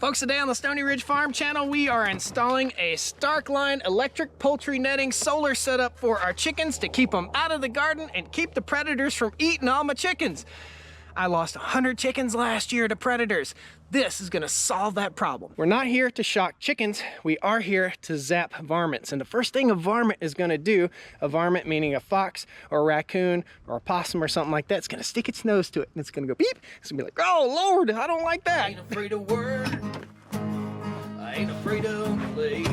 Folks, today on the Stoney Ridge Farm channel, we are installing a Starkline electric poultry netting solar setup for our chickens to keep them out of the garden and keep the predators from eating all my chickens. I lost 100 chickens last year to predators. This is gonna solve that problem. We're not here to shock chickens, we are here to zap varmints. And the first thing a varmint is gonna do, a varmint meaning a fox or a raccoon or a possum or something like that, it's gonna stick its nose to it and it's gonna go beep. It's gonna be like, oh Lord, I don't like that. I ain't afraid of work, I ain't afraid of play.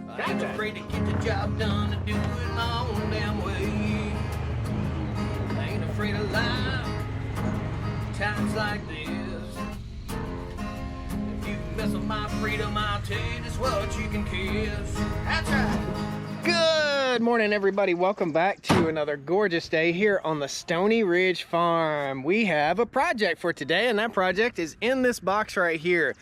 I ain't afraid to get the job done and do it my own damn way. I ain't afraid of life, times like this. If you mess with my freedom, I'll tell you just what you can kiss. That's right. Good morning, everybody. Welcome back to another gorgeous day here on the Stoney Ridge Farm. We have a project for today, and that project is in this box right here.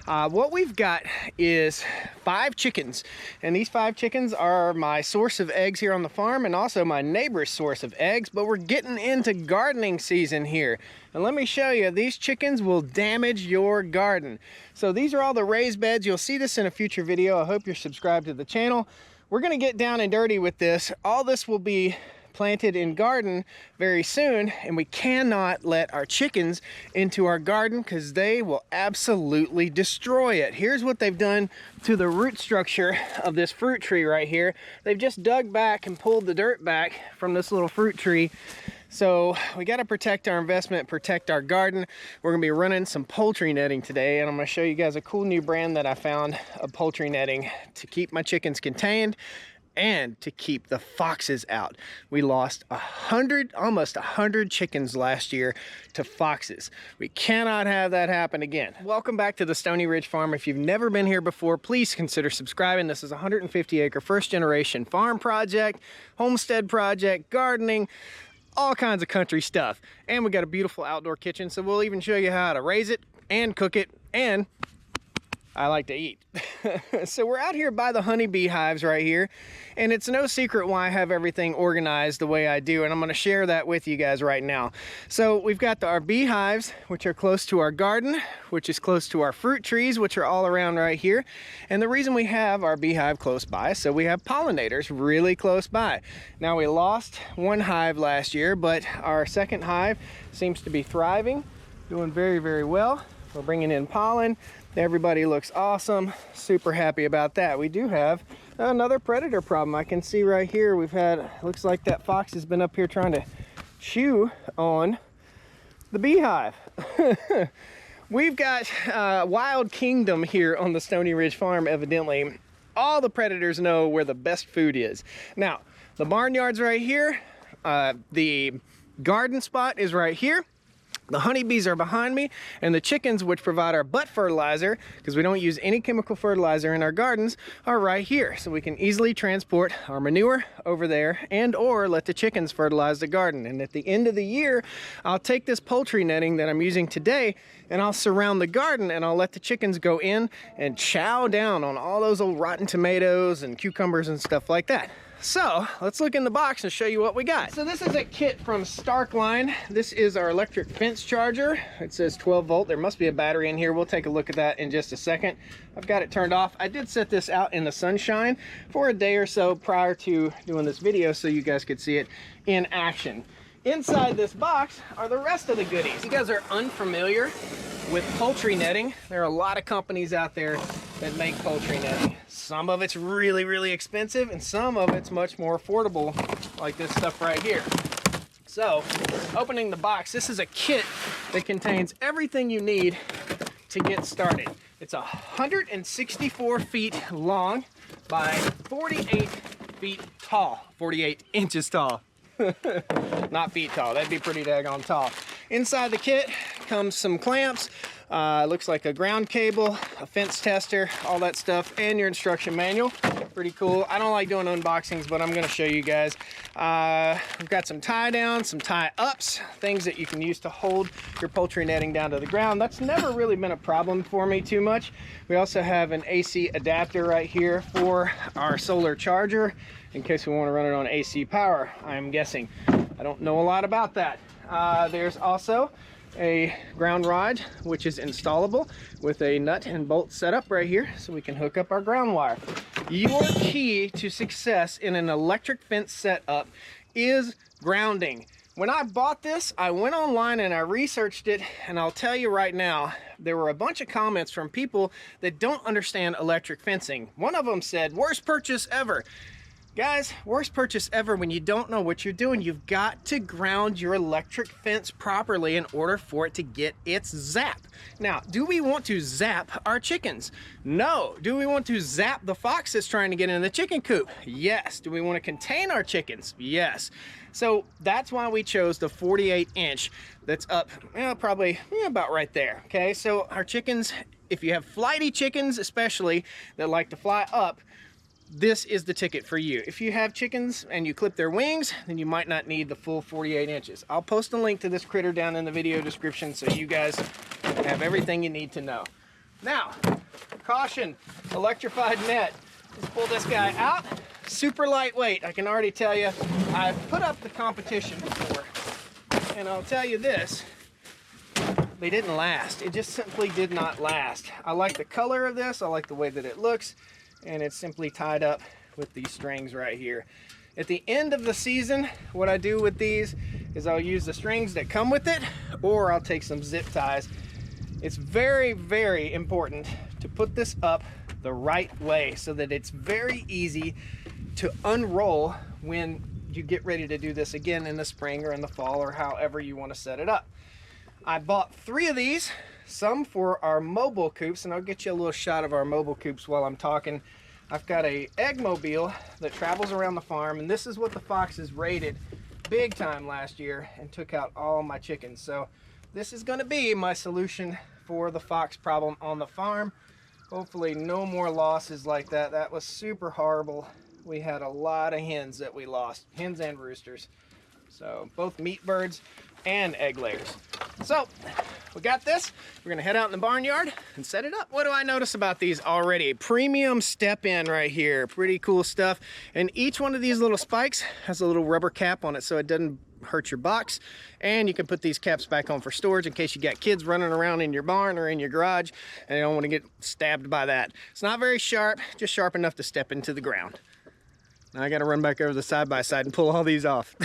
What we've got is 5 chickens, and these 5 chickens are my source of eggs here on the farm and also my neighbor's source of eggs, but we're getting into gardening season here. And let me show you, these chickens will damage your garden. So these are all the raised beds. You'll see this in a future video. I hope you're subscribed to the channel. We're gonna get down and dirty with this. All this will be planted in garden very soon, and we cannot let our chickens into our garden because they will absolutely destroy it. Here's what they've done to the root structure of this fruit tree right here. They've just dug back and pulled the dirt back from this little fruit tree. So we got to protect our investment, protect our garden. We're gonna be running some poultry netting today, and I'm gonna show you guys a cool new brand that I found of poultry netting to keep my chickens contained and to keep the foxes out. We lost almost 100 chickens last year to foxes. We cannot have that happen again. Welcome back to the Stoney Ridge Farm. If you've never been here before, please consider subscribing. This is a 150-acre first-generation farm project, homestead project, gardening, all kinds of country stuff. And we got a beautiful outdoor kitchen, so we'll even show you how to raise it and cook it, and I like to eat. So we're out here by the honeybee hives right here, and it's no secret why I have everything organized the way I do, and I'm gonna share that with you guys right now. So we've got our beehives, which are close to our garden, which is close to our fruit trees, which are all around right here. And the reason we have our beehive close by, so we have pollinators really close by. Now we lost one hive last year, but our second hive seems to be thriving, doing very, very well. We're bringing in pollen. Everybody looks awesome. Super happy about that. We do have another predator problem. I can see right here we've had, looks like that fox has been up here trying to chew on the beehive. We've got wild kingdom here on the Stoney Ridge Farm, evidently. All the predators know where the best food is. Now, the barnyard's right here. The garden spot is right here. The honeybees are behind me, and the chickens, which provide our butt fertilizer, because we don't use any chemical fertilizer in our gardens, are right here. So we can easily transport our manure over there and or let the chickens fertilize the garden. And at the end of the year, I'll take this poultry netting that I'm using today and I'll surround the garden, and I'll let the chickens go in and chow down on all those old rotten tomatoes and cucumbers and stuff like that. So let's look in the box and show you what we got. So this is a kit from Starkline. This is our electric fence charger. It says 12 volt. There must be a battery in here. We'll take a look at that in just a second. I've got it turned off. I did set this out in the sunshine for a day or so prior to doing this video so you guys could see it in action. Inside this box are the rest of the goodies. If you guys are unfamiliar with poultry netting, there are a lot of companies out there that make poultry netting. Some of it's really, really expensive, and some of it's much more affordable, like this stuff right here. So, opening the box, this is a kit that contains everything you need to get started. It's 164 feet long by 48 feet tall, 48 inches tall. Not feet tall, that'd be pretty daggone tall. Inside the kit comes some clamps, looks like a ground cable, a fence tester, all that stuff, and your instruction manual. Pretty cool. I don't like doing unboxings, but I'm gonna show you guys. We've got some tie downs, some tie ups, things that you can use to hold your poultry netting down to the ground. That's never really been a problem for me too much. We also have an AC adapter right here for our solar charger, in case we want to run it on AC power, I'm guessing. I don't know a lot about that. There's also a ground rod, which is installable with a nut and bolt setup right here, so we can hook up our ground wire. Your key to success in an electric fence setup is grounding. When I bought this, I went online and I researched it, and I'll tell you right now, there were a bunch of comments from people that don't understand electric fencing. One of them said, worst purchase ever. Guys, worst purchase ever when you don't know what you're doing. You've got to ground your electric fence properly in order for it to get its zap. Now, do we want to zap our chickens? No. Do we want to zap the fox that's trying to get in the chicken coop? Yes. Do we want to contain our chickens? Yes. So that's why we chose the 48-inch that's up, probably about right there. Okay, so our chickens, if you have flighty chickens especially that like to fly up, this is the ticket for you. If you have chickens and you clip their wings, then you might not need the full 48 inches. I'll post a link to this critter down in the video description so you guys have everything you need to know. Now, caution, electrified net. Let's pull this guy out. Super lightweight, I can already tell you. I've put up the competition before, and I'll tell you this, they didn't last. It just simply did not last. I like the color of this, I like the way that it looks, and it's simply tied up with these strings right here. At the end of the season, what I do with these is I'll use the strings that come with it, or I'll take some zip ties. It's very, very important to put this up the right way so that it's very easy to unroll when you get ready to do this again in the spring or in the fall or however you want to set it up. I bought 3 of these, some for our mobile coops, and I'll get you a little shot of our mobile coops while I'm talking. I've got a egg mobile that travels around the farm, and this is what the foxes raided big time last year and took out all my chickens. So this is going to be my solution for the fox problem on the farm. Hopefully no more losses like that. That was super horrible. We had a lot of hens that we lost, hens and roosters. So both meat birds and egg layers. So we got this. We're gonna head out in the barnyard and set it up. What do I notice about these already? Premium step in right here. Pretty cool stuff. And each one of these little spikes has a little rubber cap on it so it doesn't hurt your box. And you can put these caps back on for storage in case you got kids running around in your barn or in your garage and you don't want to get stabbed by that. It's not very sharp, just sharp enough to step into the ground. Now I got to run back over the side-by-side and pull all these off.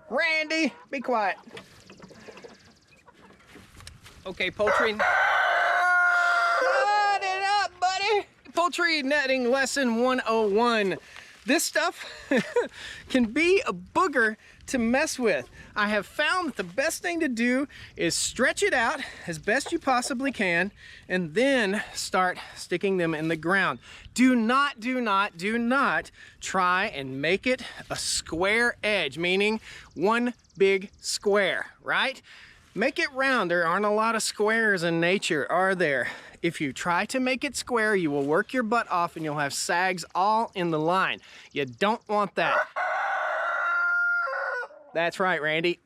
Randy, be quiet. Okay, poultry. Shut it up, buddy. Poultry netting lesson 101. This stuff can be a booger to mess with. I have found that the best thing to do is stretch it out as best you possibly can and then start sticking them in the ground. Do not try and make it a square edge, meaning one big square, right? Make it round. There aren't a lot of squares in nature, are there? If you try to make it square, you will work your butt off and you'll have sags all in the line. You don't want that. That's right, Randy.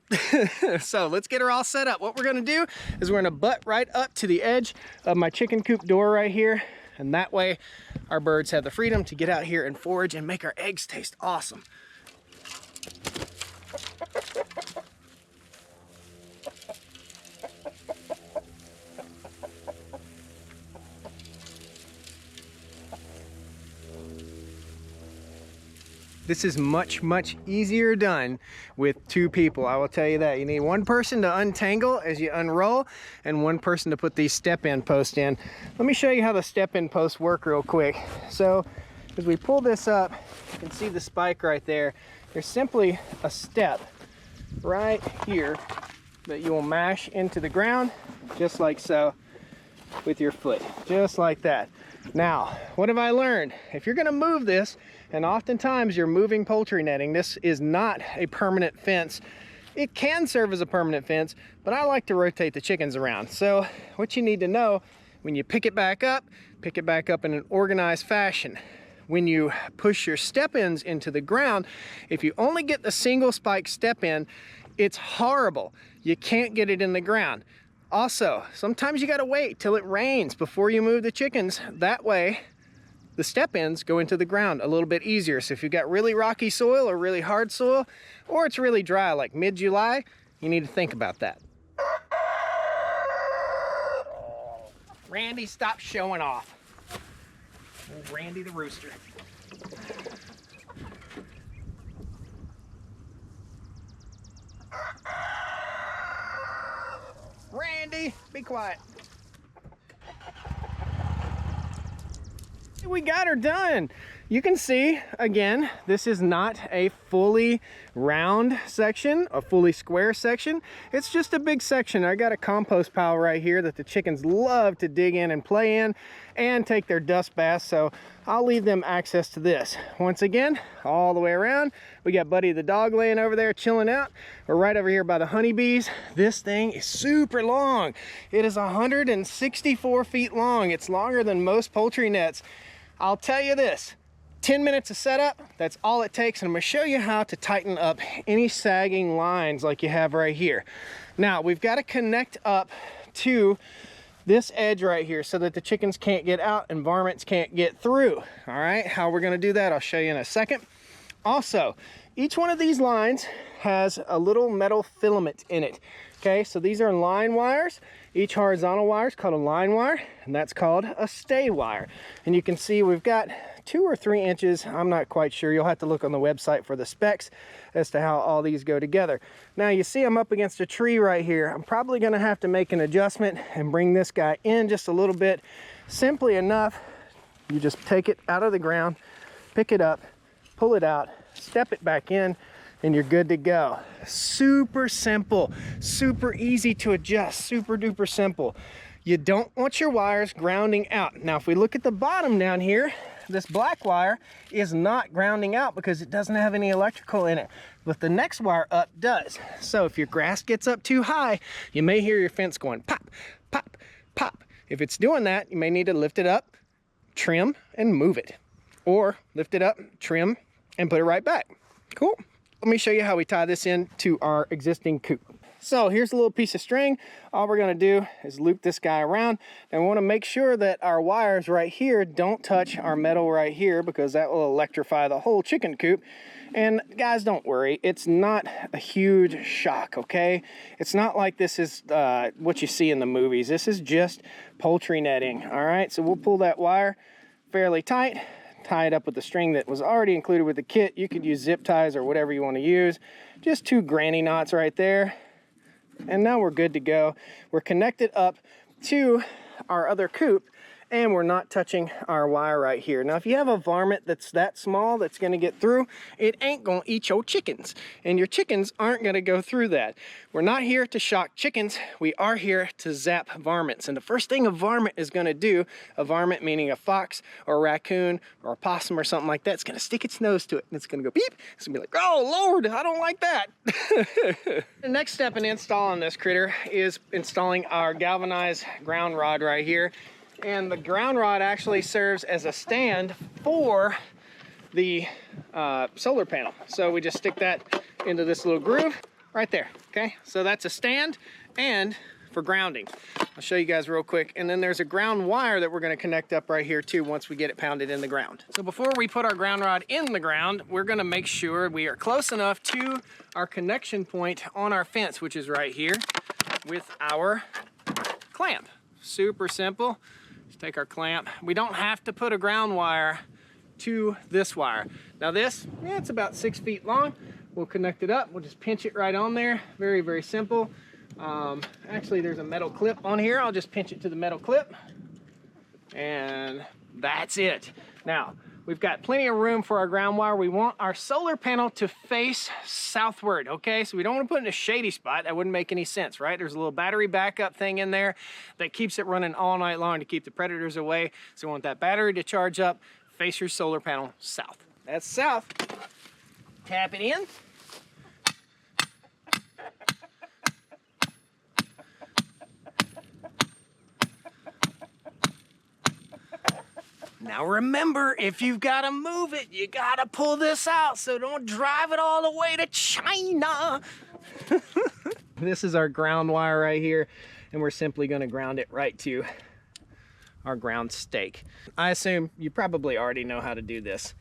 So let's get her all set up. What we're gonna do is we're gonna butt right up to the edge of my chicken coop door right here. And that way our birds have the freedom to get out here and forage and make our eggs taste awesome. This is much easier done with 2 people. I will tell you that. You need 1 person to untangle as you unroll and 1 person to put these step-in posts in. Let me show you how the step-in posts work real quick. So as we pull this up, you can see the spike right there. There's simply a step right here that you will mash into the ground just like so with your foot, just like that. Now, what have I learned? If you're gonna move this, and oftentimes you're moving poultry netting, this is not a permanent fence. It can serve as a permanent fence, but I like to rotate the chickens around. So what you need to know, when you pick it back up in an organized fashion. When you push your step-ins into the ground, if you only get the single spike step-in, it's horrible. You can't get it in the ground. Also, sometimes you gotta wait till it rains before you move the chickens. That way, the step ends go into the ground a little bit easier. So if you've got really rocky soil or really hard soil, or it's really dry like mid-July, you need to think about that. Randy, stop showing off. Oh, Randy the rooster. Randy, be quiet. We got her done. You can see, again, this is not a fully round section, a fully square section. It's just a big section. I got a compost pile right here that the chickens love to dig in and play in and take their dust baths, so I'll leave them access to this. Once again, all the way around, we got Buddy the dog laying over there chilling out. We're right over here by the honeybees. This thing is super long. It is 164 feet long. It's longer than most poultry nets. I'll tell you this, 10 minutes of setup, that's all it takes, and I'm gonna show you how to tighten up any sagging lines like you have right here. Now, we've got to connect up to this edge right here so that the chickens can't get out and varmints can't get through. All right, how we're gonna do that, I'll show you in a second. Also, each one of these lines has a little metal filament in it. Okay, so these are line wires. Each horizontal wire is called a line wire, and that's called a stay wire. And you can see we've got 2 or 3 inches, I'm not quite sure. You'll have to look on the website for the specs as to how all these go together. Now you see I'm up against a tree right here. I'm probably gonna have to make an adjustment and bring this guy in just a little bit. Simply enough, you just take it out of the ground, pick it up, pull it out, step it back in, and you're good to go. Super simple, super easy to adjust, super duper simple. You don't want your wires grounding out. Now, if we look at the bottom down here, this black wire is not grounding out because it doesn't have any electrical in it, but the next wire up does. So if your grass gets up too high, you may hear your fence going pop, pop, pop. If it's doing that, you may need to lift it up, trim, and move it. Or lift it up, trim, and put it right back. Cool. Let me show you how we tie this into our existing coop. So here's a little piece of string. All we're gonna do is loop this guy around, and we wanna make sure that our wires right here don't touch our metal right here, because that will electrify the whole chicken coop. And guys, don't worry, it's not a huge shock, okay? It's not like this is what you see in the movies. This is just poultry netting, all right? So we'll pull that wire fairly tight, tie it up with the string that was already included with the kit. You could use zip ties or whatever you want to use. Just 2 granny knots right there. And now we're good to go. We're connected up to our other coop, and we're not touching our wire right here. Now, if you have a varmint that's that small that's gonna get through, it ain't gonna eat your chickens, and your chickens aren't gonna go through that. We're not here to shock chickens, we are here to zap varmints. And the first thing a varmint is gonna do, a varmint meaning a fox or a raccoon or a possum or something like that, it's gonna stick its nose to it, and it's gonna go beep. It's gonna be like, oh Lord, I don't like that. The next step in installing this critter is installing our galvanized ground rod right here. And the ground rod actually serves as a stand for the solar panel. So we just stick that into this little groove right there, okay? So that's a stand and for grounding. I'll show you guys real quick. And then there's a ground wire that we're gonna connect up right here too once we get it pounded in the ground. So before we put our ground rod in the ground, we're gonna make sure we are close enough to our connection point on our fence, which is right here, with our clamp. Super simple. Just take our clamp. We don't have to put a ground wire to this wire. Now this, yeah, it's about 6 feet long. We'll connect it up. We'll just pinch it right on there. Very, very simple. Actually, there's a metal clip on here. I'll just pinch it to the metal clip. And that's it. Now, we've got plenty of room for our ground wire. We want our solar panel to face southward, okay? So we don't want to put it in a shady spot. That wouldn't make any sense, right? There's a little battery backup thing in there that keeps it running all night long to keep the predators away. So we want that battery to charge up. Face your solar panel south. That's south. Tap it in. Now remember, if you've got to move it, you got to pull this out, so don't drive it all the way to China. This is our ground wire right here, and we're simply going to ground it right to our ground stake. I assume you probably already know how to do this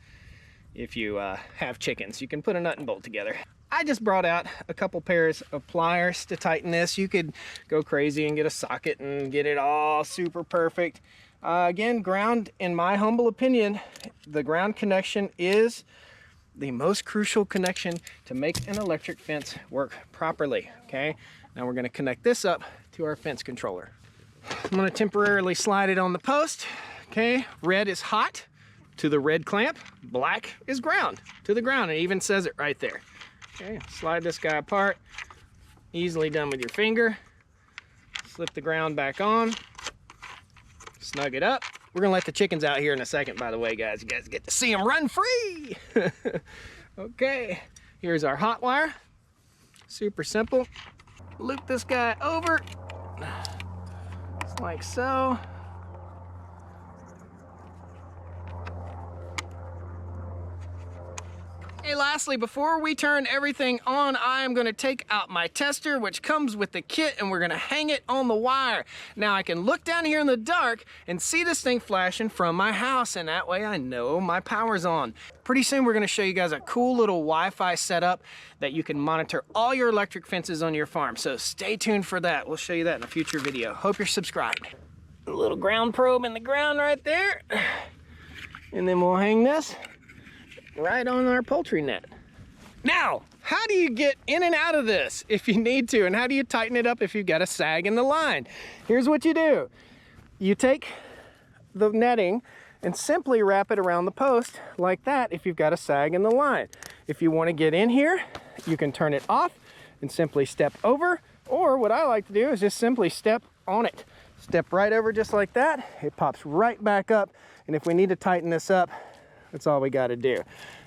if you have chickens. You can put a nut and bolt together. I just brought out a couple pairs of pliers to tighten this. You could go crazy and get a socket and get it all super perfect. Again, ground, in my humble opinion, the ground connection is the most crucial connection to make an electric fence work properly, okay? Now we're gonna connect this up to our fence controller. I'm gonna temporarily slide it on the post, okay? Red is hot to the red clamp, black is ground to the ground. It even says it right there. Okay, slide this guy apart, easily done with your finger. Slip the ground back on, snug it up. We're gonna let the chickens out here in a second, by the way, guys. You guys get to see them run free. Okay, here's our hot wire. Super simple. Loop this guy over, just like so. Hey, lastly, before we turn everything on, I am gonna take out my tester, which comes with the kit, and we're gonna hang it on the wire. Now I can look down here in the dark and see this thing flashing from my house, and that way I know my power's on. Pretty soon we're gonna show you guys a cool little Wi-Fi setup that you can monitor all your electric fences on your farm. So stay tuned for that. We'll show you that in a future video. Hope you're subscribed. A little ground probe in the ground right there. And then we'll hang this right on our poultry net. Now, how do you get in and out of this if you need to? And how do you tighten it up if you've got a sag in the line? Here's what you do. You take the netting and simply wrap it around the post like that if you've got a sag in the line. If you want to get in here, you can turn it off and simply step over, or what I like to do is just simply step on it. Step right over just like that. It pops right back up, and if we need to tighten this up, that's all we got to do.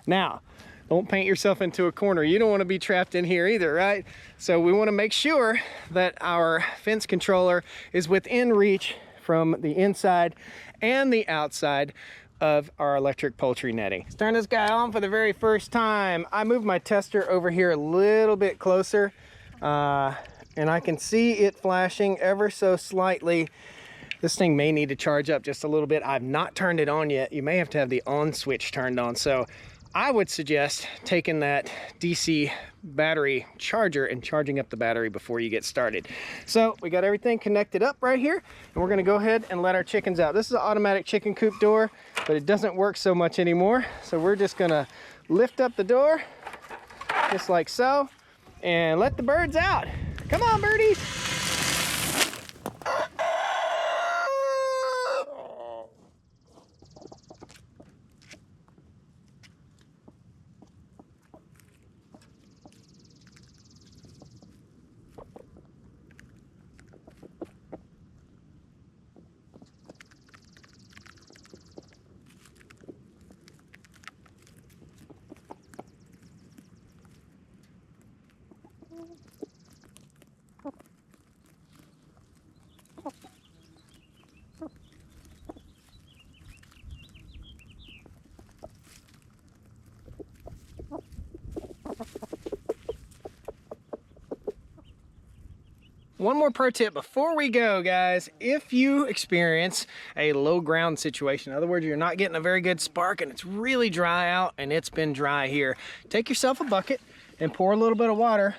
Now, don't paint yourself into a corner. You don't want to be trapped in here either, right? So we want to make sure that our fence controller is within reach from the inside and the outside of our electric poultry netting. Let's turn this guy on for the very first time. I moved my tester over here a little bit closer, and I can see it flashing ever so slightly. This thing may need to charge up just a little bit. I've not turned it on yet. You may have to have the on switch turned on. So I would suggest taking that DC battery charger and charging up the battery before you get started. So we got everything connected up right here, and we're gonna go ahead and let our chickens out. This is an automatic chicken coop door, but it doesn't work so much anymore. So we're just gonna lift up the door, just like so, and let the birds out. Come on, birdies. One more pro tip before we go, guys. If you experience a low ground situation, in other words, you're not getting a very good spark and it's really dry out, and it's been dry here, take yourself a bucket and pour a little bit of water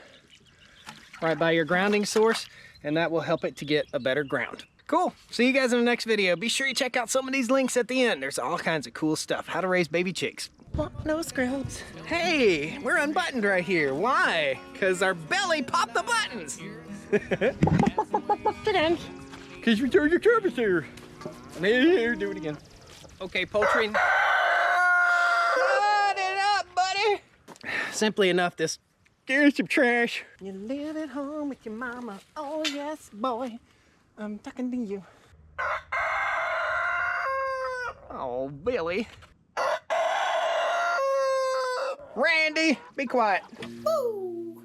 right by your grounding source, and that will help it to get a better ground. Cool. See you guys in the next video. Be sure you check out some of these links at the end. There's all kinds of cool stuff. How to raise baby chicks. No scrubs. Hey, we're unbuttoned right here. Why? Because our belly popped the buttons. Chickens. Because we turned your service here. Here, do it again. Okay, poultry. Shut it up, buddy. Simply enough, this scares some trash. You live at home with your mama. Oh, yes, boy. I'm talking to you. Oh, Billy. Randy, be quiet. Woo.